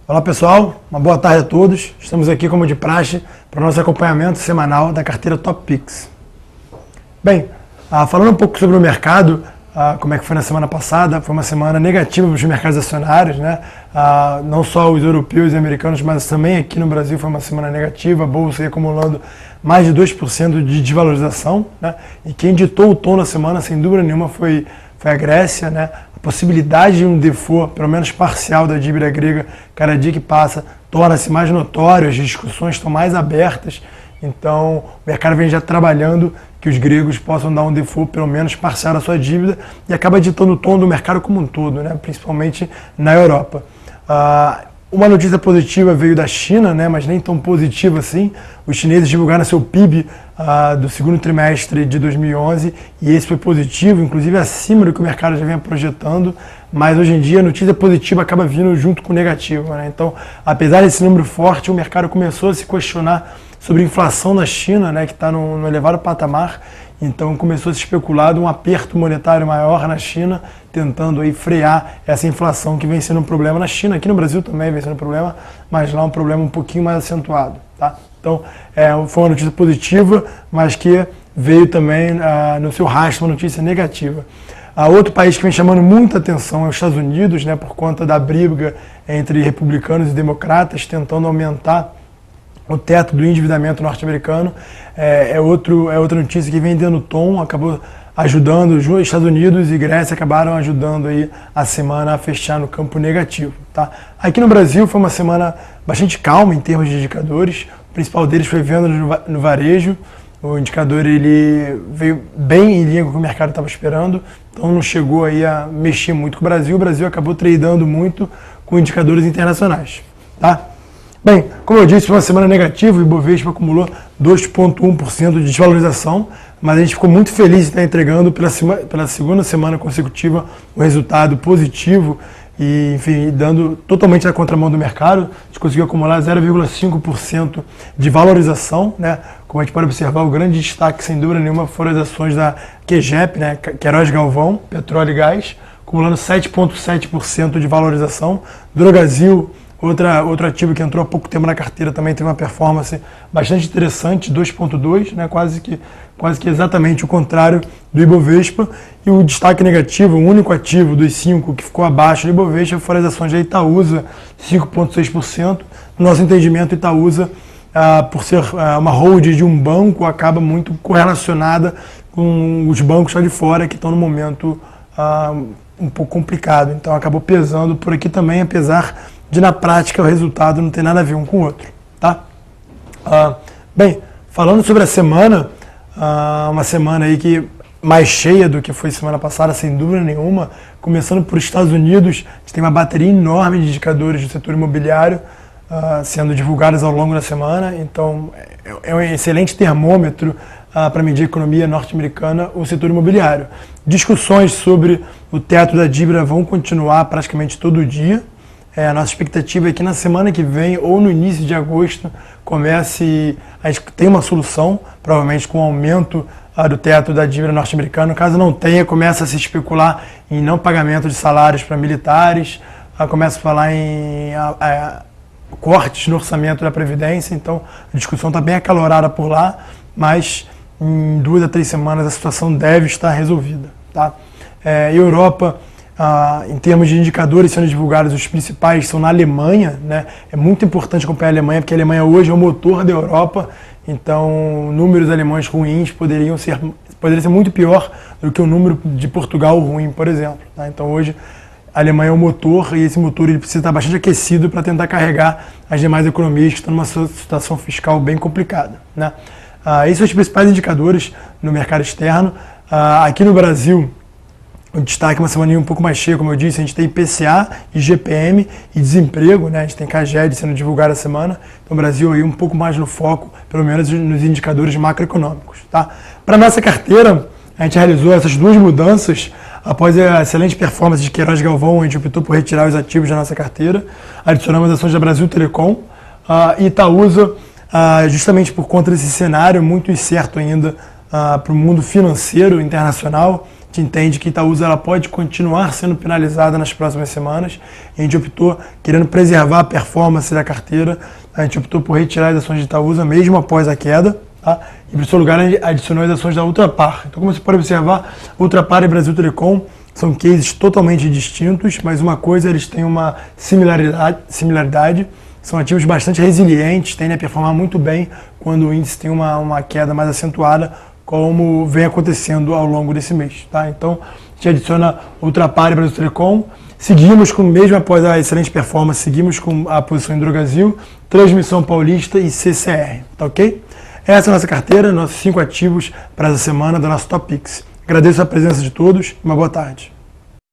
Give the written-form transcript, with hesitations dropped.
Olá pessoal, uma boa tarde a todos. Estamos aqui como de praxe para o nosso acompanhamento semanal da carteira Top Picks. Bem, falando um pouco sobre o mercado, como é que foi na semana passada, foi uma semana negativa para os mercados acionários, né? Não só os europeus e americanos, mas também aqui no Brasil foi uma semana negativa, a bolsa ia acumulando mais de 2% de desvalorização, né? E quem ditou o tom da semana, sem dúvida nenhuma, foi a Grécia, né? A possibilidade de um default, pelo menos parcial, da dívida grega, cada dia que passa, torna-se mais notório, as discussões estão mais abertas, então o mercado vem já trabalhando que os gregos possam dar um default pelo menos parcial da sua dívida e acaba ditando o tom do mercado como um todo, né? Principalmente na Europa. Uma notícia positiva veio da China, né? Mas nem tão positiva assim. Os chineses divulgaram seu PIB do segundo trimestre de 2011 e esse foi positivo, inclusive acima do que o mercado já vinha projetando, mas hoje em dia a notícia positiva acaba vindo junto com o negativo, né? Então, apesar desse número forte, o mercado começou a se questionar sobre a inflação na China, né, que está no elevado patamar, então começou a se especular de um aperto monetário maior na China, tentando aí frear essa inflação que vem sendo um problema na China, aqui no Brasil também vem sendo um problema, mas lá um problema um pouquinho mais acentuado, tá? Então foi uma notícia positiva, mas que veio também no seu rastro uma notícia negativa. Outro país que vem chamando muita atenção é os Estados Unidos, né, por conta da briga entre republicanos e democratas, tentando aumentar o teto do endividamento norte-americano. É outra notícia que vem dando tom, acabou ajudando, os Estados Unidos e Grécia acabaram ajudando aí a semana a fechar no campo negativo, tá? Aqui no Brasil foi uma semana bastante calma em termos de indicadores, o principal deles foi venda no varejo, o indicador ele veio bem em linha com o que o mercado estava esperando, então não chegou aí a mexer muito com o Brasil acabou tradando muito com indicadores internacionais, tá? Bem, como eu disse, foi uma semana negativa, o Ibovespa acumulou 2,1% de desvalorização, mas a gente ficou muito feliz de estar entregando pela segunda semana consecutiva um resultado positivo e, enfim, dando totalmente a contramão do mercado. A gente conseguiu acumular 0,5% de valorização, né? Como a gente pode observar, o grande destaque, sem dúvida nenhuma, foram as ações da QGEP, né? Queiroz Galvão, petróleo e gás, acumulando 7,7% de valorização. Drogasil, outro ativo que entrou há pouco tempo na carteira, também tem uma performance bastante interessante, 2,2, né, quase que exatamente o contrário do Ibovespa. E o destaque negativo, o único ativo dos 5 que ficou abaixo do Ibovespa foram as ações da Itaúsa, 5,6%. No nosso entendimento, Itaúsa, por ser uma holding de um banco, acaba muito correlacionada com os bancos lá de fora que estão no momento um pouco complicado. Então acabou pesando por aqui também, apesar de na prática o resultado não tem nada a ver um com o outro, tá? Bem, falando sobre a semana, uma semana aí que mais cheia do que foi semana passada, sem dúvida nenhuma, começando por Estados Unidos, a gente tem uma bateria enorme de indicadores do setor imobiliário sendo divulgados ao longo da semana, então é um excelente termômetro para medir a economia norte-americana, o setor imobiliário. Discussões sobre o teto da dívida vão continuar praticamente todo dia. A nossa expectativa é que na semana que vem ou no início de agosto a gente tem uma solução, provavelmente com o aumento do teto da dívida norte-americana. Caso não tenha, começa a se especular em não pagamento de salários para militares, começa a falar em cortes no orçamento da Previdência, então a discussão está bem acalorada por lá, mas em 2 a 3 semanas a situação deve estar resolvida, tá? Europa, em termos de indicadores sendo divulgados, os principais são na Alemanha, né? É muito importante acompanhar a Alemanha, porque a Alemanha hoje é o motor da Europa, então números alemães ruins poderia ser muito pior do que o número de Portugal ruim, por exemplo, tá? Então hoje a Alemanha é o motor e esse motor ele precisa estar bastante aquecido para tentar carregar as demais economias que estão numa situação fiscal bem complicada, né? Esses são os principais indicadores no mercado externo. Aqui no Brasil, o destaque é uma semana um pouco mais cheia, como eu disse, a gente tem IPCA, IGPM e desemprego, né? A gente tem CAGED sendo divulgado a semana, então o Brasil aí um pouco mais no foco, pelo menos nos indicadores macroeconômicos, tá? Para a nossa carteira, a gente realizou essas duas mudanças após a excelente performance de Queiroz Galvão, a gente optou por retirar os ativos da nossa carteira, adicionamos ações da Brasil Telecom e Itaúsa, justamente por conta desse cenário muito incerto ainda para o mundo financeiro internacional. A gente entende que Itaúsa ela pode continuar sendo penalizada nas próximas semanas. A gente optou, querendo preservar a performance da carteira, a gente optou por retirar as ações de Itaúsa mesmo após a queda. Tá? E, por seu lugar, a gente adicionou as ações da Ultrapar. Então, como você pode observar, Ultrapar e Brasil Telecom são cases totalmente distintos, mas uma coisa, eles têm uma similaridade, são ativos bastante resilientes, tendem a performar muito bem quando o índice tem uma queda mais acentuada, como vem acontecendo ao longo desse mês. Tá? Então, a gente adiciona Ultrapar e Brasil Telecom, seguimos com, mesmo após a excelente performance, seguimos com a posição em Drogasil, Transmissão Paulista e CCR, tá ok? Essa é a nossa carteira, nossos 5 ativos para essa semana da nossa Top Picks. Agradeço a presença de todos e uma boa tarde.